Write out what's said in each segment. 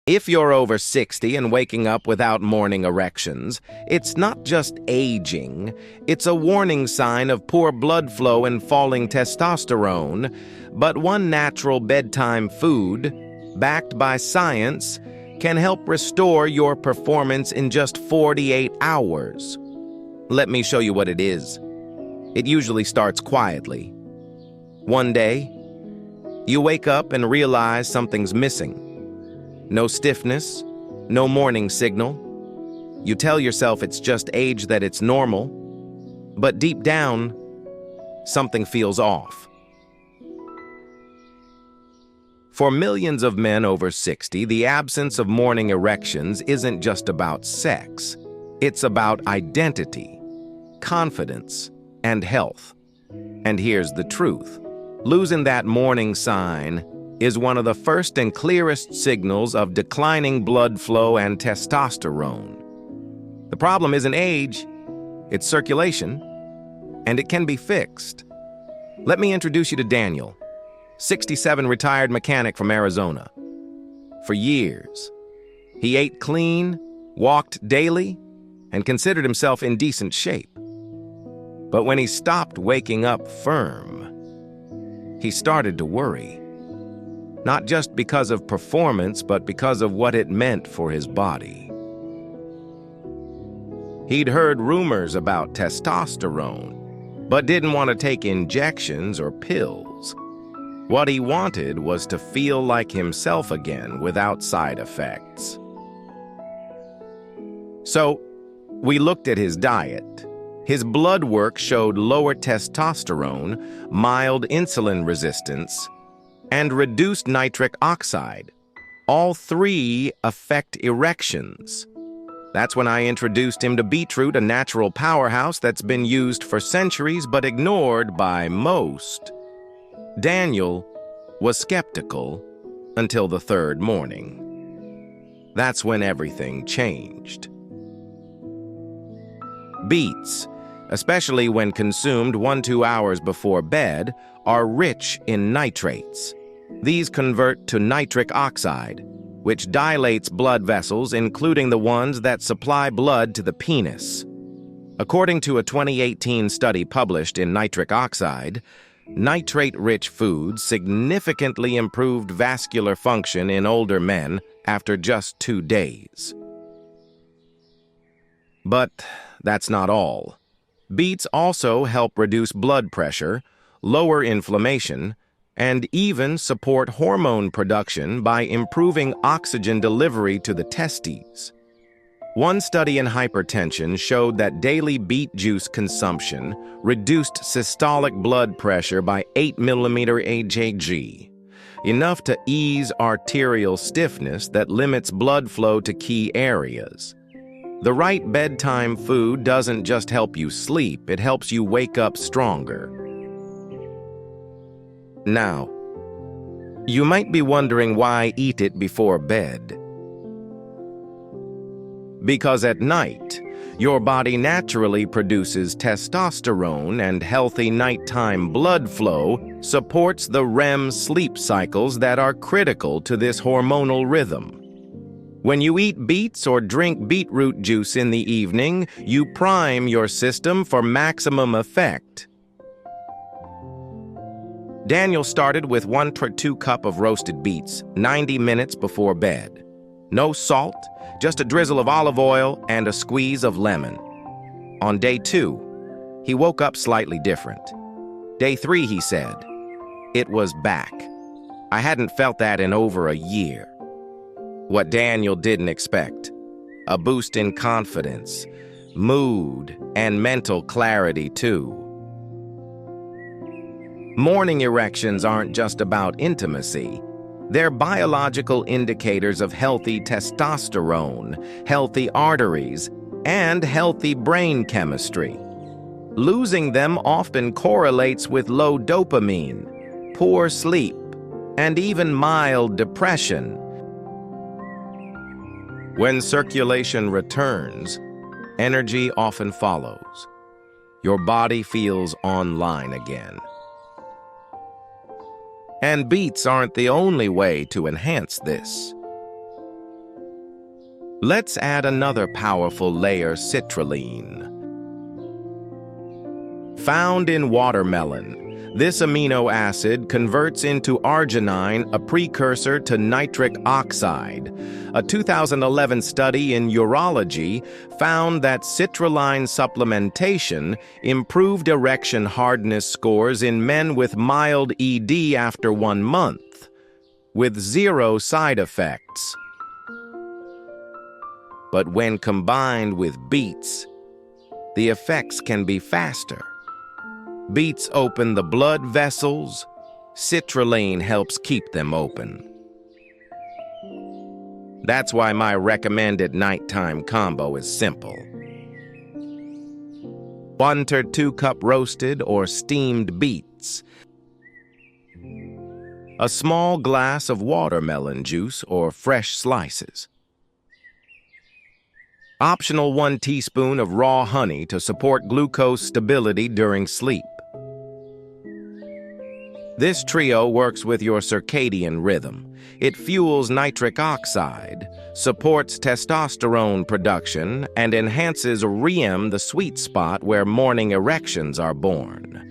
If you're over 60 and waking up without morning erections, it's not just aging, it's a warning sign of poor blood flow and falling testosterone. But one natural bedtime food, backed by science, can help restore your performance in just 48 hours. Let me show you what it is. It usually starts quietly. One day, you wake up and realize something's missing. No stiffness, no morning signal. You tell yourself it's just age, that it's normal, but deep down, something feels off. For millions of men over 60, the absence of morning erections isn't just about sex. It's about identity, confidence, and health. And here's the truth. Losing that morning sign is one of the first and clearest signals of declining blood flow and testosterone. The problem isn't age, it's circulation, and it can be fixed. Let me introduce you to Daniel, 67, retired mechanic from Arizona. For years, he ate clean, walked daily, and considered himself in decent shape. But when he stopped waking up firm, he started to worry. Not just because of performance, but because of what it meant for his body. He'd heard rumors about testosterone, but didn't want to take injections or pills. What he wanted was to feel like himself again without side effects. So, we looked at his diet. His blood work showed lower testosterone, mild insulin resistance, and reduced nitric oxide. All three affect erections. That's when I introduced him to beetroot, a natural powerhouse that's been used for centuries but ignored by most. Daniel was skeptical until the third morning. That's when everything changed. Beets, especially when consumed 1-2 hours before bed, are rich in nitrates. These convert to nitric oxide, which dilates blood vessels, including the ones that supply blood to the penis. According to a 2018 study published in Nitric Oxide, nitrate-rich foods significantly improved vascular function in older men after just 2 days. But that's not all. Beets also help reduce blood pressure, lower inflammation, and even support hormone production by improving oxygen delivery to the testes. One study in hypertension showed that daily beet juice consumption reduced systolic blood pressure by 8 mmHg, enough to ease arterial stiffness that limits blood flow to key areas. The right bedtime food doesn't just help you sleep, it helps you wake up stronger. Now, you might be wondering why eat it before bed. Because at night, your body naturally produces testosterone, and healthy nighttime blood flow supports the REM sleep cycles that are critical to this hormonal rhythm. When you eat beets or drink beetroot juice in the evening, you prime your system for maximum effect. Daniel started with 1 to 2 cups of roasted beets, 90 minutes before bed. No salt, just a drizzle of olive oil and a squeeze of lemon. On day 2, he woke up slightly different. Day 3, he said, it was back. I hadn't felt that in over a year. What Daniel didn't expect, a boost in confidence, mood, and mental clarity too. Morning erections aren't just about intimacy. They're biological indicators of healthy testosterone, healthy arteries, and healthy brain chemistry. Losing them often correlates with low dopamine, poor sleep, and even mild depression. When circulation returns, energy often follows. Your body feels online again. And beets aren't the only way to enhance this. Let's add another powerful layer, citrulline. Found in watermelon, this amino acid converts into arginine, a precursor to nitric oxide. A 2011 study in urology found that citrulline supplementation improved erection hardness scores in men with mild ED after 1 month, with 0 side effects. But when combined with beets, the effects can be faster. Beets open the blood vessels. Citrulline helps keep them open. That's why my recommended nighttime combo is simple. 1 to 2 cup roasted or steamed beets. A small glass of watermelon juice or fresh slices. Optional 1 teaspoon of raw honey to support glucose stability during sleep. This trio works with your circadian rhythm. It fuels nitric oxide, supports testosterone production, and enhances REM, the sweet spot where morning erections are born.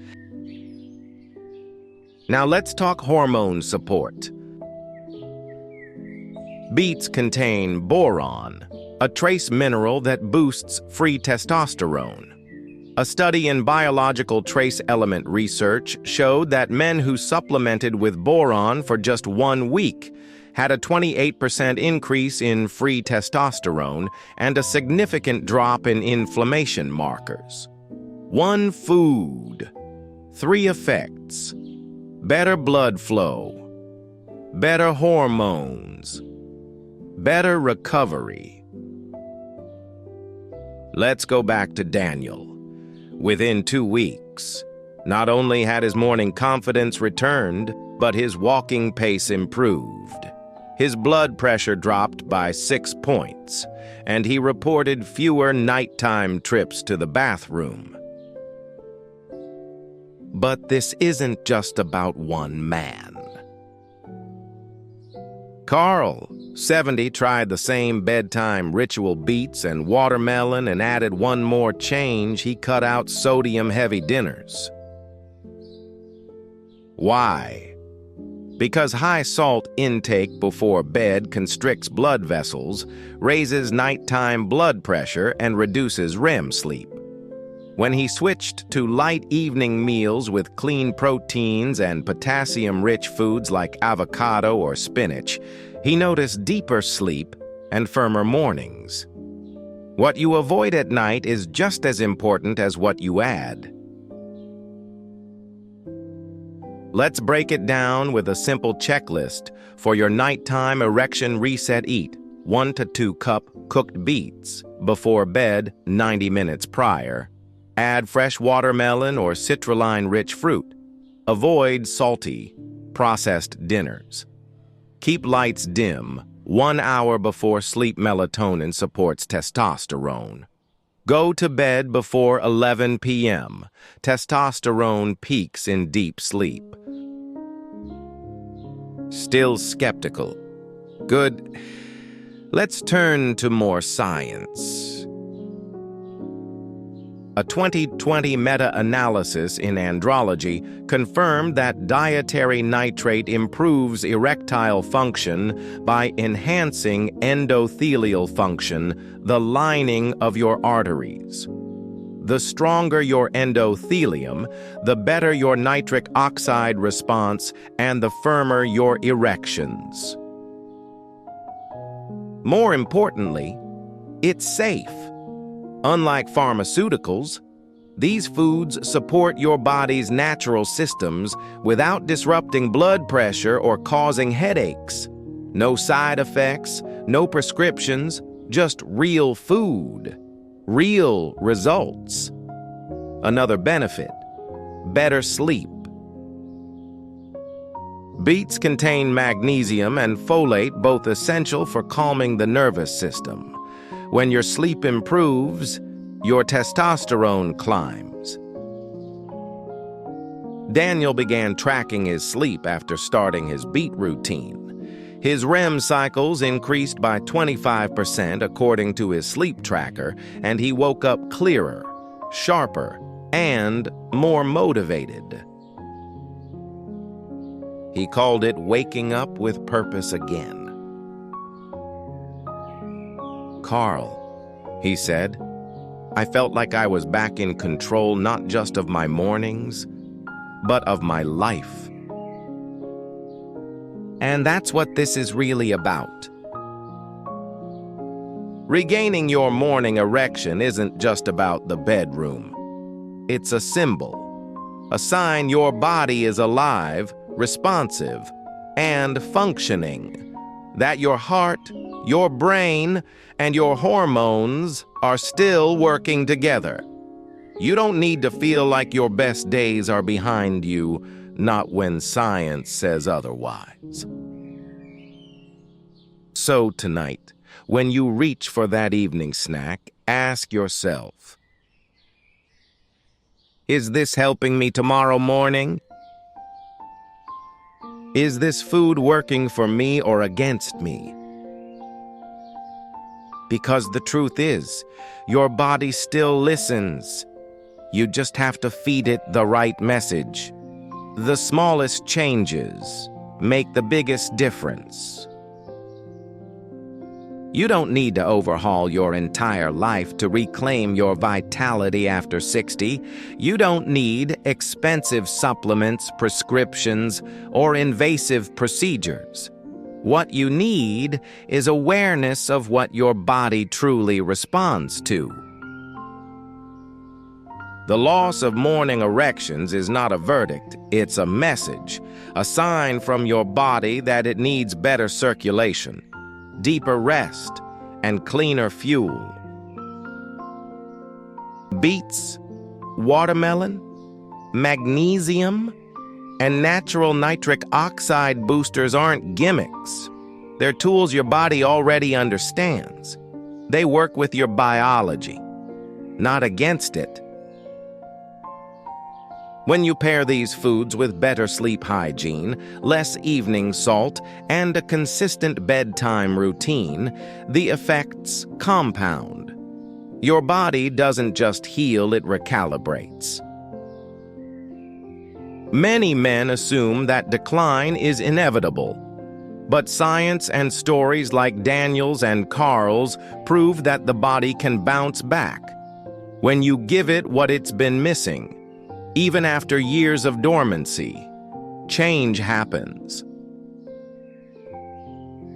Now let's talk hormone support. Beets contain boron, a trace mineral that boosts free testosterone. A study in biological trace element research showed that men who supplemented with boron for just 1 week had a 28% increase in free testosterone and a significant drop in inflammation markers. 1 food, 3 effects: better blood flow, better hormones, better recovery. Let's go back to Daniel. Within 2 weeks, not only had his morning confidence returned, but his walking pace improved. His blood pressure dropped by 6 points, and he reported fewer nighttime trips to the bathroom. But this isn't just about one man. Carl, 70, tried the same bedtime ritual, beets and watermelon, and added one more change: he cut out sodium-heavy dinners. Why? Because high salt intake before bed constricts blood vessels, raises nighttime blood pressure, and reduces REM sleep. When he switched to light evening meals with clean proteins and potassium-rich foods like avocado or spinach, he noticed deeper sleep and firmer mornings. What you avoid at night is just as important as what you add. Let's break it down with a simple checklist for your nighttime erection reset. Eat 1 to 2 cup cooked beets before bed 90 minutes prior. Add fresh watermelon or citrulline-rich fruit. Avoid salty, processed dinners. Keep lights dim 1 hour before sleep. Melatonin supports testosterone. Go to bed before 11 p.m. Testosterone peaks in deep sleep. Still skeptical? Good. Let's turn to more science. A 2020 meta-analysis in Andrology confirmed that dietary nitrate improves erectile function by enhancing endothelial function, the lining of your arteries. The stronger your endothelium, the better your nitric oxide response and the firmer your erections. More importantly, it's safe. Unlike pharmaceuticals, these foods support your body's natural systems without disrupting blood pressure or causing headaches. No side effects, no prescriptions, just real food, real results. Another benefit: better sleep. Beets contain magnesium and folate, both essential for calming the nervous system. When your sleep improves, your testosterone climbs. Daniel began tracking his sleep after starting his beet routine. His REM cycles increased by 25% according to his sleep tracker, and he woke up clearer, sharper, and more motivated. He called it waking up with purpose again. "Carl," he said, "I felt like I was back in control not just of my mornings, but of my life." And that's what this is really about. Regaining your morning erection isn't just about the bedroom. It's a symbol, a sign your body is alive, responsive, and functioning, that your heart, your brain, and your hormones are still working together. You don't need to feel like your best days are behind you, not when science says otherwise. So tonight, when you reach for that evening snack, ask yourself, is this helping me tomorrow morning? Is this food working for me or against me? Because the truth is, your body still listens. You just have to feed it the right message. The smallest changes make the biggest difference. You don't need to overhaul your entire life to reclaim your vitality after 60. You don't need expensive supplements, prescriptions, or invasive procedures. What you need is awareness of what your body truly responds to. The loss of morning erections is not a verdict, it's a message, a sign from your body that it needs better circulation, deeper rest, and cleaner fuel. Beets, watermelon, magnesium, and natural nitric oxide boosters aren't gimmicks. They're tools your body already understands. They work with your biology, not against it. When you pair these foods with better sleep hygiene, less evening salt, and a consistent bedtime routine, the effects compound. Your body doesn't just heal, it recalibrates. Many men assume that decline is inevitable, but science and stories like Daniel's and Carl's prove that the body can bounce back when you give it what it's been missing. Even after years of dormancy, change happens.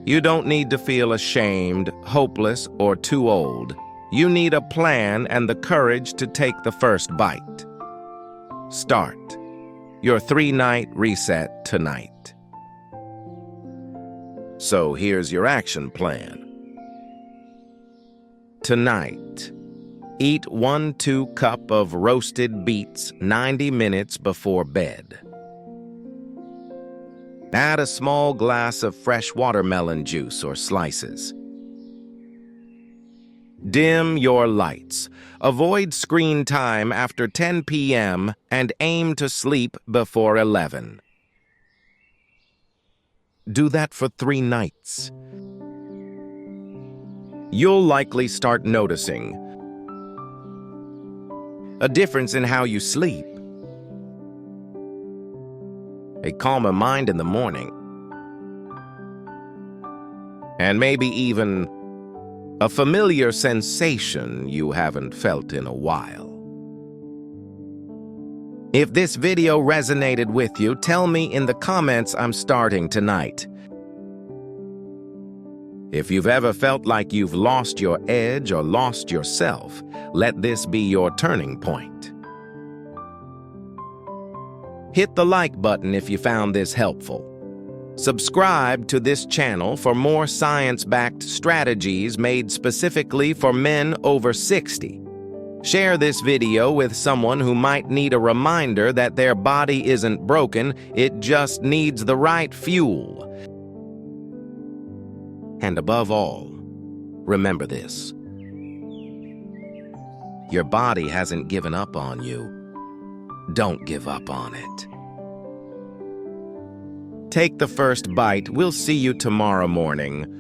You don't need to feel ashamed, hopeless, or too old. You need a plan and the courage to take the first bite. Start your 3-night reset tonight. So here's your action plan. Tonight, eat 1-2 cup of roasted beets 90 minutes before bed. Add a small glass of fresh watermelon juice or slices. Dim your lights. Avoid screen time after 10 p.m. and aim to sleep before 11. Do that for 3 nights. You'll likely start noticing a difference in how you sleep, a calmer mind in the morning, and maybe even a familiar sensation you haven't felt in a while. If this video resonated with you, tell me in the comments I'm starting tonight. If you've ever felt like you've lost your edge or lost yourself, let this be your turning point. Hit the like button if you found this helpful. Subscribe to this channel for more science-backed strategies made specifically for men over 60. Share this video with someone who might need a reminder that their body isn't broken, it just needs the right fuel. And above all, remember this. Your body hasn't given up on you. Don't give up on it. Take the first bite. We'll see you tomorrow morning.